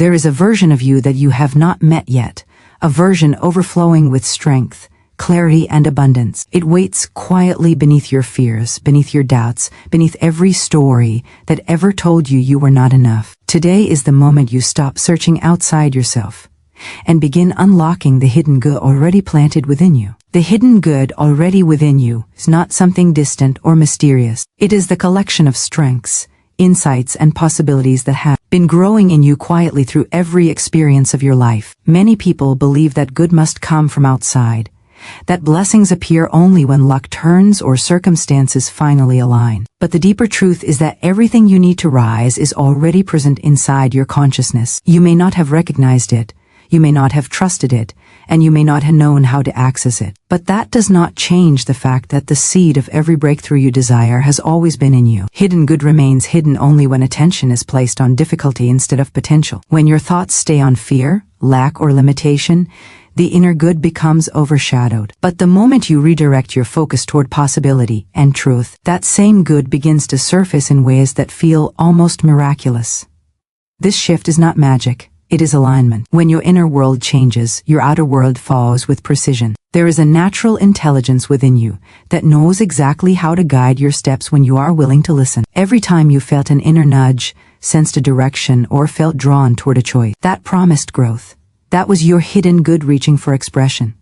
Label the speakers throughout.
Speaker 1: There is a version of you that you have not met yet, a version overflowing with strength, clarity, and abundance. It waits quietly beneath your fears, beneath your doubts, beneath every story that ever told you you were not enough. Today is the moment you stop searching outside yourself and begin unlocking the hidden good already planted within you. The hidden good already within you is not something distant or mysterious. It is the collection of strengths, insights, and possibilities that have been growing in you quietly through every experience of your life. Many people believe that good must come from outside, that blessings appear only when luck turns or circumstances finally align. But the deeper truth is that everything you need to rise is already present inside your consciousness. You may not have recognized it, you may not have trusted it, and you may not have known how to access it. But that does not change the fact that the seed of every breakthrough you desire has always been in you. Hidden good remains hidden only when attention is placed on difficulty instead of potential. When your thoughts stay on fear, lack, or limitation, the inner good becomes overshadowed. But the moment you redirect your focus toward possibility and truth, that same good begins to surface in ways that feel almost miraculous. This shift is not magic. It is alignment. When your inner world changes, your outer world follows with precision. There is a natural intelligence within you that knows exactly how to guide your steps when you are willing to listen. Every time you felt an inner nudge, sensed a direction, or felt drawn toward a choice, that promised growth. That was your hidden good reaching for expression.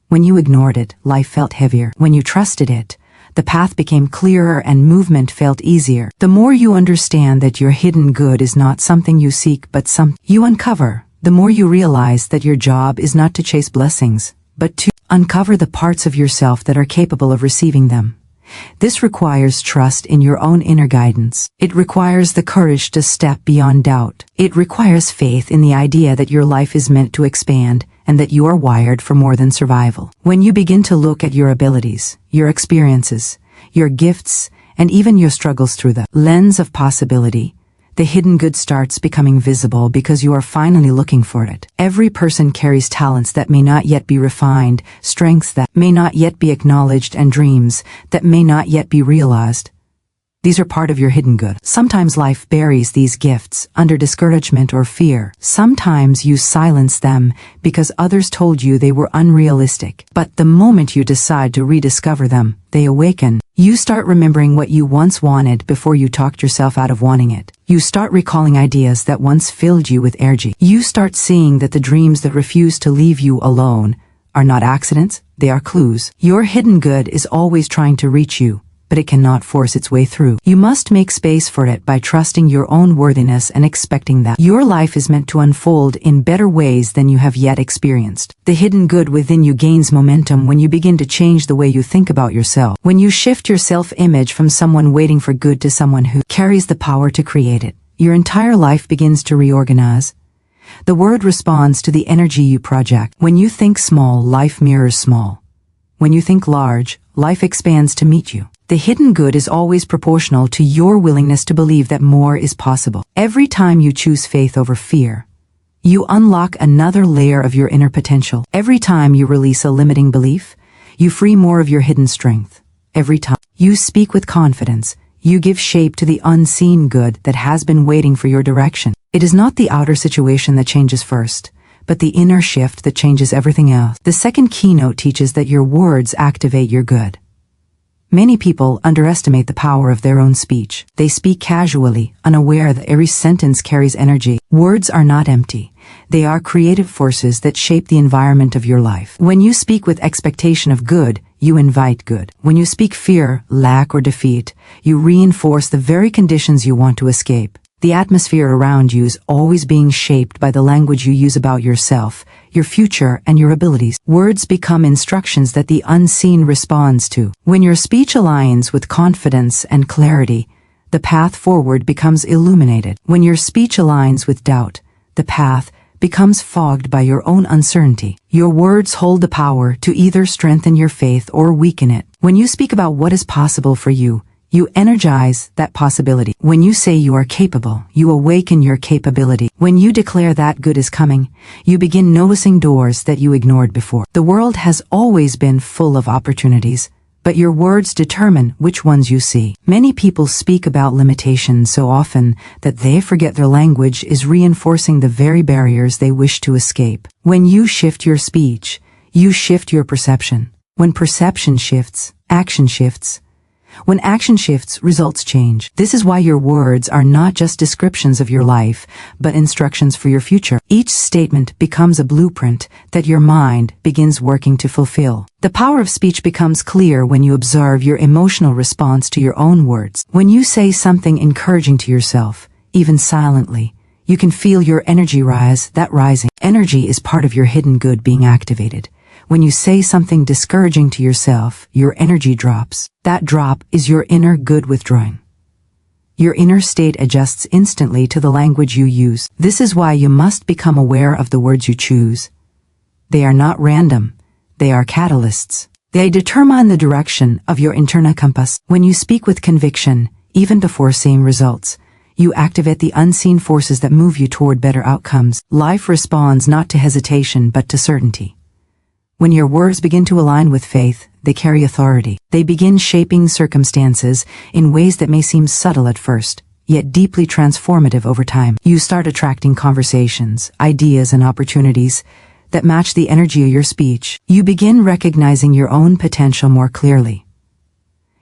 Speaker 1: When you ignored it, life felt heavier. When you trusted it, the path became clearer and movement felt easier. The more you understand that your hidden good is not something you seek but something you uncover, the more you realize that your job is not to chase blessings, but to uncover the parts of yourself that are capable of receiving them. This requires trust in your own inner guidance. It requires the courage to step beyond doubt. It requires faith in the idea that your life is meant to expand and that you are wired for more than survival. When you begin to look at your abilities, your experiences, your gifts, and even your struggles through the lens of possibility, the hidden good starts becoming visible because you are finally looking for it. Every person carries talents that may not yet be refined, strengths that may not yet be acknowledged, and dreams that may not yet be realized. These are part of your hidden good. Sometimes life buries these gifts under discouragement or fear. Sometimes you silence them because others told you they were unrealistic. But the moment you decide to rediscover them, they awaken. You start remembering what you once wanted before you talked yourself out of wanting it. You start recalling ideas that once filled you with energy. You start seeing that the dreams that refuse to leave you alone are not accidents, they are clues. Your hidden good is always trying to reach you, but it cannot force its way through. You must make space for it by trusting your own worthiness and expecting that your life is meant to unfold in better ways than you have yet experienced. The hidden good within you gains momentum when you begin to change the way you think about yourself. When you shift your self-image from someone waiting for good to someone who carries the power to create it, your entire life begins to reorganize. The world responds to the energy you project. When you think small, life mirrors small. When you think large, life expands to meet you. The hidden good is always proportional to your willingness to believe that more is possible. Every time you choose faith over fear, you unlock another layer of your inner potential. Every time you release a limiting belief, you free more of your hidden strength. Every time you speak with confidence, you give shape to the unseen good that has been waiting for your direction. It is not the outer situation that changes first, but the inner shift that changes everything else. The second keynote teaches that your words activate your good. Many people underestimate the power of their own speech. They speak casually, unaware that every sentence carries energy. Words are not empty. They are creative forces that shape the environment of your life. When you speak with expectation of good, you invite good. When you speak fear, lack, or defeat, you reinforce the very conditions you want to escape. The atmosphere around you is always being shaped by the language you use about yourself, your future, and your abilities. Words become instructions that the unseen responds to. When your speech aligns with confidence and clarity, the path forward becomes illuminated. When your speech aligns with doubt, the path becomes fogged by your own uncertainty. Your words hold the power to either strengthen your faith or weaken it. When you speak about what is possible for you, you energize that possibility. When you say you are capable, you awaken your capability. When you declare that good is coming, you begin noticing doors that you ignored before. The world has always been full of opportunities, but your words determine which ones you see. Many people speak about limitations so often that they forget their language is reinforcing the very barriers they wish to escape. When you shift your speech, you shift your perception. When perception shifts, action shifts. When action shifts, results change. This is why your words are not just descriptions of your life, but instructions for your future. Each statement becomes a blueprint that your mind begins working to fulfill. The power of speech becomes clear when you observe your emotional response to your own words. When you say something encouraging to yourself, even silently, you can feel your energy rise. That rising energy is part of your hidden good being activated. When you say something discouraging to yourself, your energy drops. That drop is your inner good withdrawing. Your inner state adjusts instantly to the language you use. This is why you must become aware of the words you choose. They are not random. They are catalysts. They determine the direction of your internal compass. When you speak with conviction, even before seeing results, you activate the unseen forces that move you toward better outcomes. Life responds not to hesitation but to certainty. When your words begin to align with faith, they carry authority. They begin shaping circumstances in ways that may seem subtle at first, yet deeply transformative over time. You start attracting conversations, ideas, and opportunities that match the energy of your speech. You begin recognizing your own potential more clearly.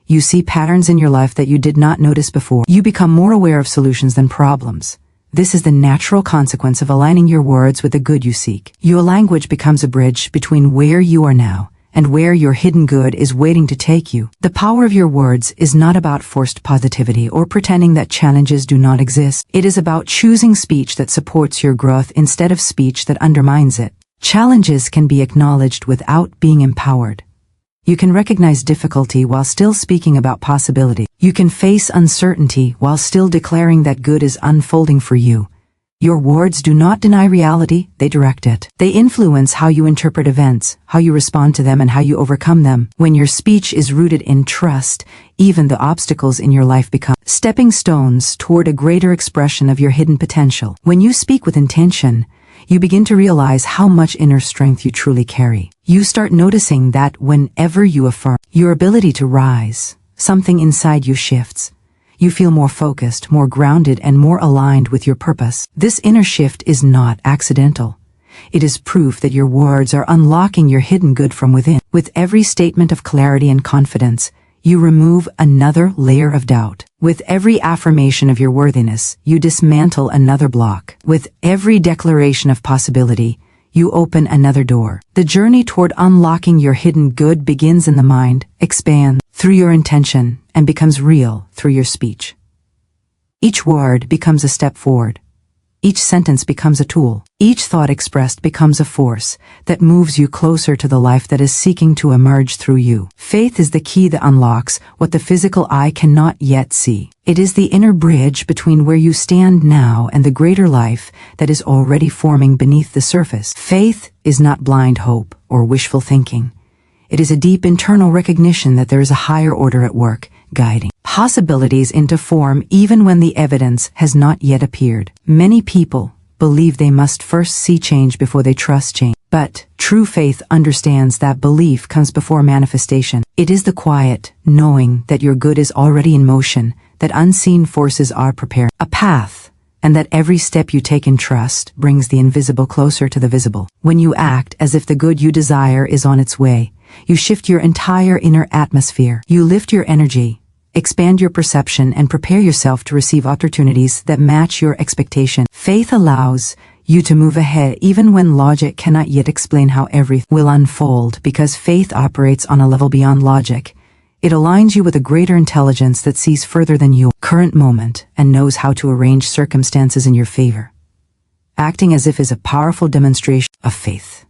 Speaker 1: You see patterns in your life that you did not notice before. You become more aware of solutions than problems. This is the natural consequence of aligning your words with the good you seek. Your language becomes a bridge between where you are now and where your hidden good is waiting to take you. The power of your words is not about forced positivity or pretending that challenges do not exist. It is about choosing speech that supports your growth instead of speech that undermines it. Challenges can be acknowledged without being empowered. You can recognize difficulty while still speaking about possibility. You can face uncertainty while still declaring that good is unfolding for you. Your words do not deny reality, they direct it. They influence how you interpret events, how you respond to them, and how you overcome them. When your speech is rooted in trust, even the obstacles in your life become stepping stones toward a greater expression of your hidden potential. When you speak with intention, you begin to realize how much inner strength you truly carry. You start noticing that whenever you affirm your ability to rise, something inside you shifts. You feel more focused, more grounded, and more aligned with your purpose. This inner shift is not accidental. It is proof that your words are unlocking your hidden good from within. With every statement of clarity and confidence, you remove another layer of doubt. With every affirmation of your worthiness, you dismantle another block. With every declaration of possibility, you open another door. The journey toward unlocking your hidden good begins in the mind, expands through your intention, and becomes real through your speech. Each word becomes a step forward. Each sentence becomes a tool. Each thought expressed becomes a force that moves you closer to the life that is seeking to emerge through you. Faith is the key that unlocks what the physical eye cannot yet see. It is the inner bridge between where you stand now and the greater life that is already forming beneath the surface. Faith is not blind hope or wishful thinking. It is a deep internal recognition that there is a higher order at work, guiding possibilities into form even when the evidence has not yet appeared. Many people believe they must first see change before they trust change. But true faith understands that belief comes before manifestation. It is the quiet knowing that your good is already in motion, that unseen forces are preparing a path, and that every step you take in trust brings the invisible closer to the visible. When you act as if the good you desire is on its way, you shift your entire inner atmosphere. You lift your energy, expand your perception, and prepare yourself to receive opportunities that match your expectation. Faith allows you to move ahead even when logic cannot yet explain how everything will unfold, because faith operates on a level beyond logic. It aligns you with a greater intelligence that sees further than your current moment and knows how to arrange circumstances in your favor. Acting as if is a powerful demonstration of faith.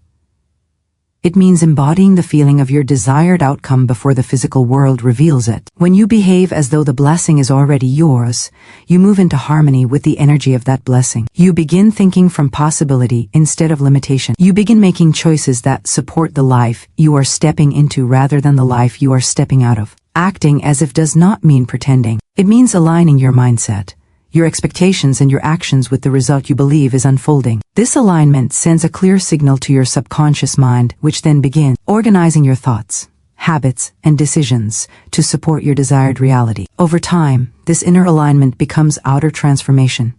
Speaker 1: It means embodying the feeling of your desired outcome before the physical world reveals it. When you behave as though the blessing is already yours, you move into harmony with the energy of that blessing. You begin thinking from possibility instead of limitation. You begin making choices that support the life you are stepping into rather than the life you are stepping out of. Acting as if does not mean pretending. It means aligning your mindset, your expectations, and your actions with the result you believe is unfolding. This alignment sends a clear signal to your subconscious mind, which then begins organizing your thoughts, habits, and decisions to support your desired reality. Over time, this inner alignment becomes outer transformation.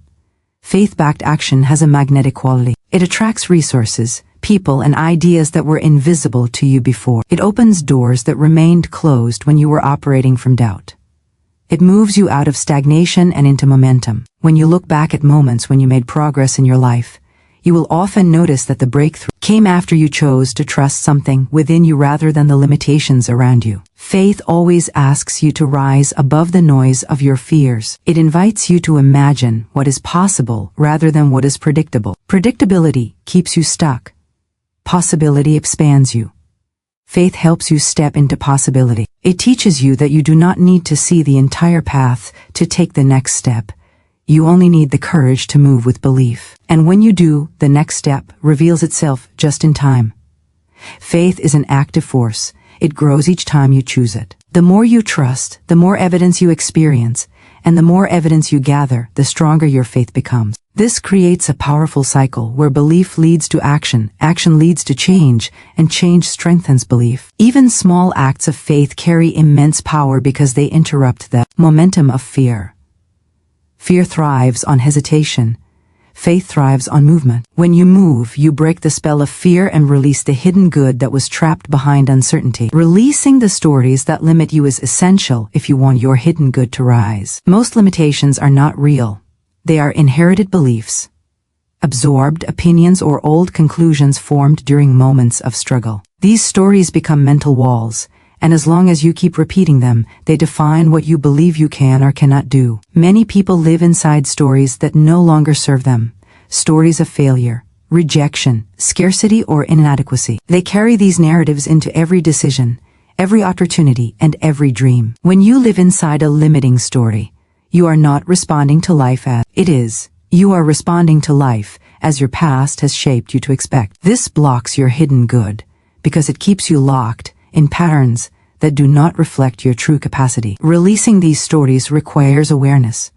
Speaker 1: Faith-backed action has a magnetic quality. It attracts resources, people, and ideas that were invisible to you before. It opens doors that remained closed when you were operating from doubt. It moves you out of stagnation and into momentum. When you look back at moments when you made progress in your life, you will often notice that the breakthrough came after you chose to trust something within you rather than the limitations around you. Faith always asks you to rise above the noise of your fears. It invites you to imagine what is possible rather than what is predictable. Predictability keeps you stuck. Possibility expands you. Faith helps you step into possibility. It teaches you that you do not need to see the entire path to take the next step. You only need the courage to move with belief. And when you do, the next step reveals itself just in time. Faith is an active force. It grows each time you choose it. The more you trust, the more evidence you experience, and the more evidence you gather, the stronger your faith becomes. This creates a powerful cycle where belief leads to action, action leads to change, and change strengthens belief. Even small acts of faith carry immense power because they interrupt the momentum of fear. Fear thrives on hesitation. Faith thrives on movement. When you move, you break the spell of fear and release the hidden good that was trapped behind uncertainty. Releasing the stories that limit you is essential if you want your hidden good to rise. Most limitations are not real. They are inherited beliefs, absorbed opinions, or old conclusions formed during moments of struggle. These stories become mental walls, and as long as you keep repeating them, they define what you believe you can or cannot do. Many people live inside stories that no longer serve them. Stories of failure, rejection, scarcity, or inadequacy. They carry these narratives into every decision, every opportunity, and every dream. When you live inside a limiting story, you are not responding to life as it is. You are responding to life as your past has shaped you to expect. This blocks your hidden good because it keeps you locked in patterns that do not reflect your true capacity. Releasing these stories requires awareness.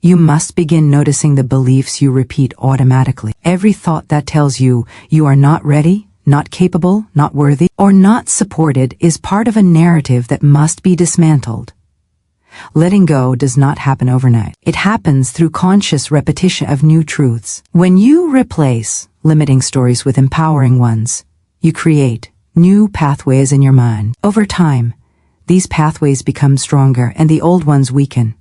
Speaker 1: You must begin noticing the beliefs you repeat automatically. Every thought that tells you you are not ready, not capable, not worthy, or not supported is part of a narrative that must be dismantled. Letting go does not happen overnight. It happens through conscious repetition of new truths. When you replace limiting stories with empowering ones, you create new pathways in your mind. Over time, these pathways become stronger and the old ones weaken.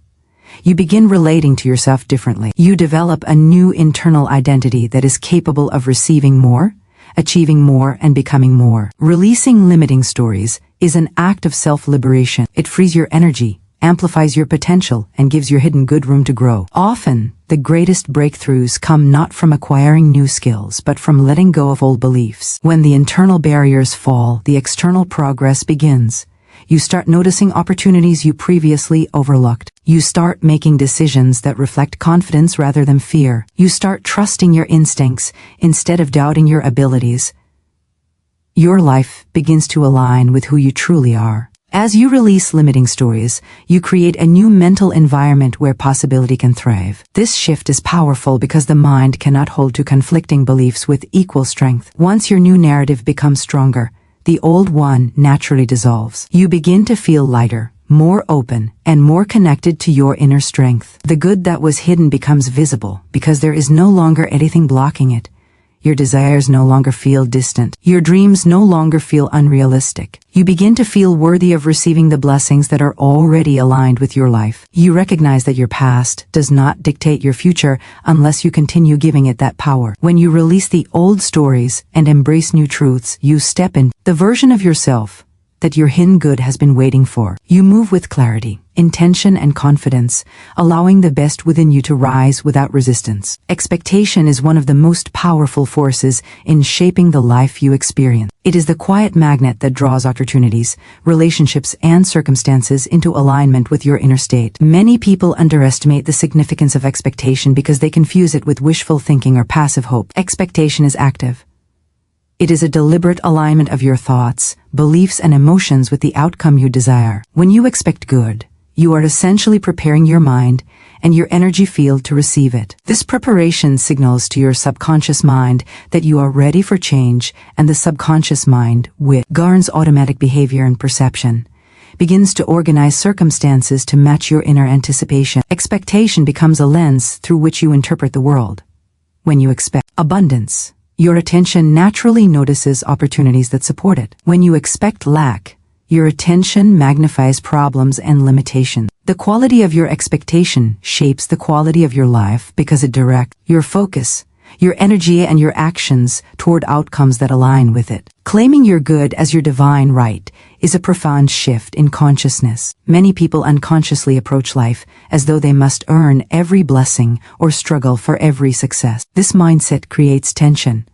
Speaker 1: You begin relating to yourself differently. You develop a new internal identity that is capable of receiving more, achieving more, and becoming more. Releasing limiting stories is an act of self-liberation. It frees your energy, amplifies your potential, and gives your hidden good room to grow. Often, the greatest breakthroughs come not from acquiring new skills, but from letting go of old beliefs. When the internal barriers fall, the external progress begins. You start noticing opportunities you previously overlooked. You start making decisions that reflect confidence rather than fear. You start trusting your instincts instead of doubting your abilities. Your life begins to align with who you truly are. As you release limiting stories, you create a new mental environment where possibility can thrive. This shift is powerful because the mind cannot hold to conflicting beliefs with equal strength. Once your new narrative becomes stronger, the old one naturally dissolves. You begin to feel lighter, more open, and more connected to your inner strength. The good that was hidden becomes visible because there is no longer anything blocking it. Your desires no longer feel distant. Your dreams no longer feel unrealistic. You begin to feel worthy of receiving the blessings that are already aligned with your life. You recognize that your past does not dictate your future unless you continue giving it that power. When you release the old stories and embrace new truths, you step in the version of yourself that your hidden good has been waiting for. You move with clarity, intention, and confidence, allowing the best within you to rise without resistance. Expectation is one of the most powerful forces in shaping the life you experience. It is the quiet magnet that draws opportunities, relationships, and circumstances into alignment with your inner state. Many people underestimate the significance of expectation because they confuse it with wishful thinking or passive hope. Expectation is active. It is a deliberate alignment of your thoughts, beliefs, and emotions with the outcome you desire. When you expect good, you are essentially preparing your mind and your energy field to receive it. This preparation signals to your subconscious mind that you are ready for change, and the subconscious mind, which governs automatic behavior and perception, begins to organize circumstances to match your inner anticipation. Expectation becomes a lens through which you interpret the world. When you expect abundance, your attention naturally notices opportunities that support it. When you expect lack, your attention magnifies problems and limitations. The quality of your expectation shapes the quality of your life because it directs your focus, your energy, and your actions toward outcomes that align with it. Claiming your good as your divine right is a profound shift in consciousness. Many people unconsciously approach life as though they must earn every blessing or struggle for every success. This mindset creates tension,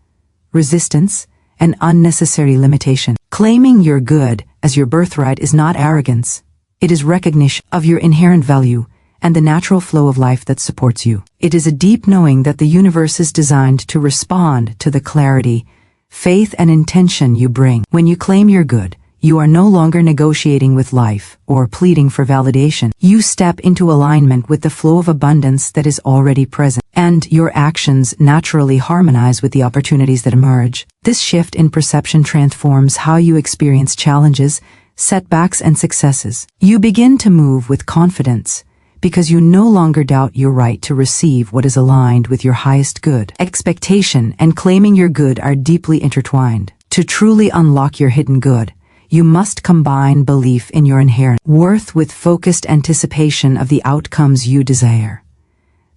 Speaker 1: resistance, and unnecessary limitation. Claiming your good as your birthright is not arrogance. It is recognition of your inherent value and the natural flow of life that supports you. It is a deep knowing that the universe is designed to respond to the clarity, faith, and intention you bring. When you claim your good, you are no longer negotiating with life or pleading for validation. You step into alignment with the flow of abundance that is already present, and your actions naturally harmonize with the opportunities that emerge. This shift in perception transforms how you experience challenges, setbacks, and successes. You begin to move with confidence because you no longer doubt your right to receive what is aligned with your highest good. Expectation and claiming your good are deeply intertwined. To truly unlock your hidden good, you must combine belief in your inherent worth with focused anticipation of the outcomes you desire.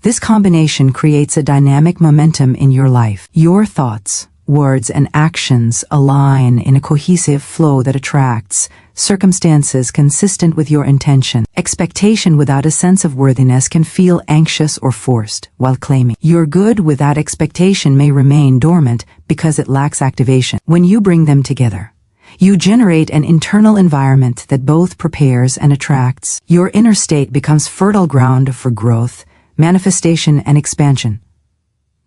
Speaker 1: This combination creates a dynamic momentum in your life. Your thoughts, words, and actions align in a cohesive flow that attracts circumstances consistent with your intention. Expectation without a sense of worthiness can feel anxious or forced, while claiming your good without expectation may remain dormant because it lacks activation. When you bring them together, you generate an internal environment that both prepares and attracts. Your inner state becomes fertile ground for growth, manifestation, and expansion.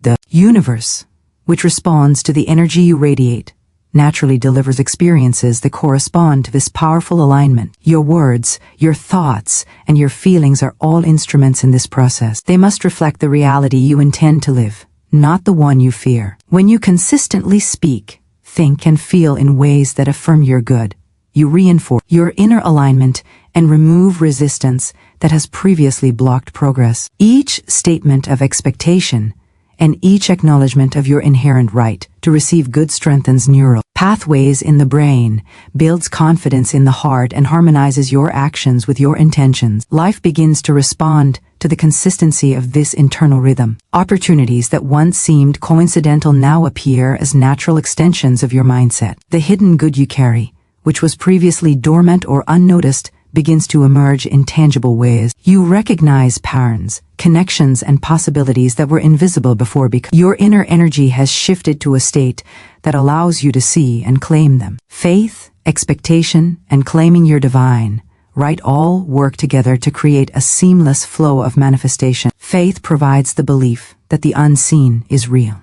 Speaker 1: The universe, which responds to the energy you radiate, naturally delivers experiences that correspond to this powerful alignment. Your words, your thoughts, and your feelings are all instruments in this process. They must reflect the reality you intend to live, not the one you fear. When you consistently speak, think, and feel in ways that affirm your good, you reinforce your inner alignment and remove resistance that has previously blocked progress. Each statement of expectation and each acknowledgement of your inherent right to receive good strengthens neural pathways in the brain, builds confidence in the heart, and harmonizes your actions with your intentions. Life begins to respond to the consistency of this internal rhythm. Opportunities that once seemed coincidental now appear as natural extensions of your mindset. The hidden good you carry, which was previously dormant or unnoticed, begins to emerge in tangible ways. You recognize patterns, connections, and possibilities that were invisible before because your inner energy has shifted to a state that allows you to see and claim them. Faith, expectation, and claiming your divine right all work together to create a seamless flow of manifestation. Faith provides the belief that the unseen is real.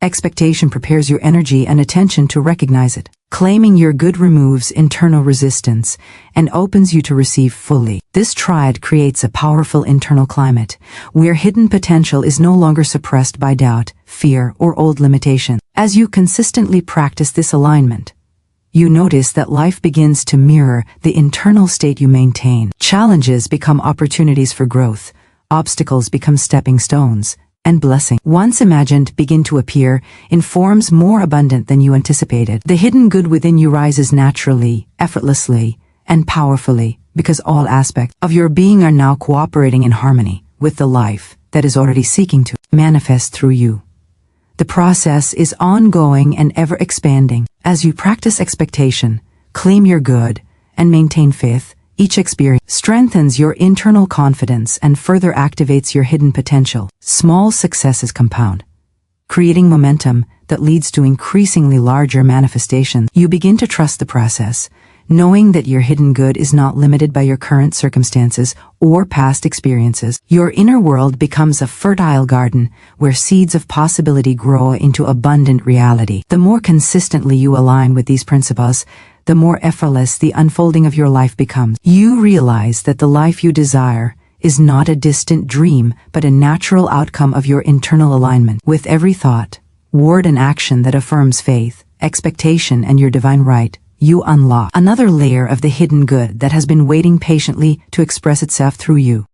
Speaker 1: Expectation prepares your energy and attention to recognize it. Claiming your good removes internal resistance and opens you to receive fully. This triad creates a powerful internal climate where hidden potential is no longer suppressed by doubt, fear, or old limitation. As you consistently practice this alignment, you notice that life begins to mirror the internal state you maintain. Challenges become opportunities for growth, obstacles become stepping stones, and blessing, once imagined, begin to appear in forms more abundant than you anticipated. The hidden good within you rises naturally, effortlessly, and powerfully because all aspects of your being are now cooperating in harmony with the life that is already seeking to manifest through you. The process is ongoing and ever expanding. As you practice expectation, claim your good, and maintain faith, each experience strengthens your internal confidence and further activates your hidden potential. Small successes compound, creating momentum that leads to increasingly larger manifestations. You begin to trust the process, knowing that your hidden good is not limited by your current circumstances or past experiences. Your inner world becomes a fertile garden where seeds of possibility grow into abundant reality. The more consistently you align with these principles, the more effortless the unfolding of your life becomes. You realize that the life you desire is not a distant dream, but a natural outcome of your internal alignment. With every thought, word, and action that affirms faith, expectation, and your divine right, you unlock another layer of the hidden good that has been waiting patiently to express itself through you.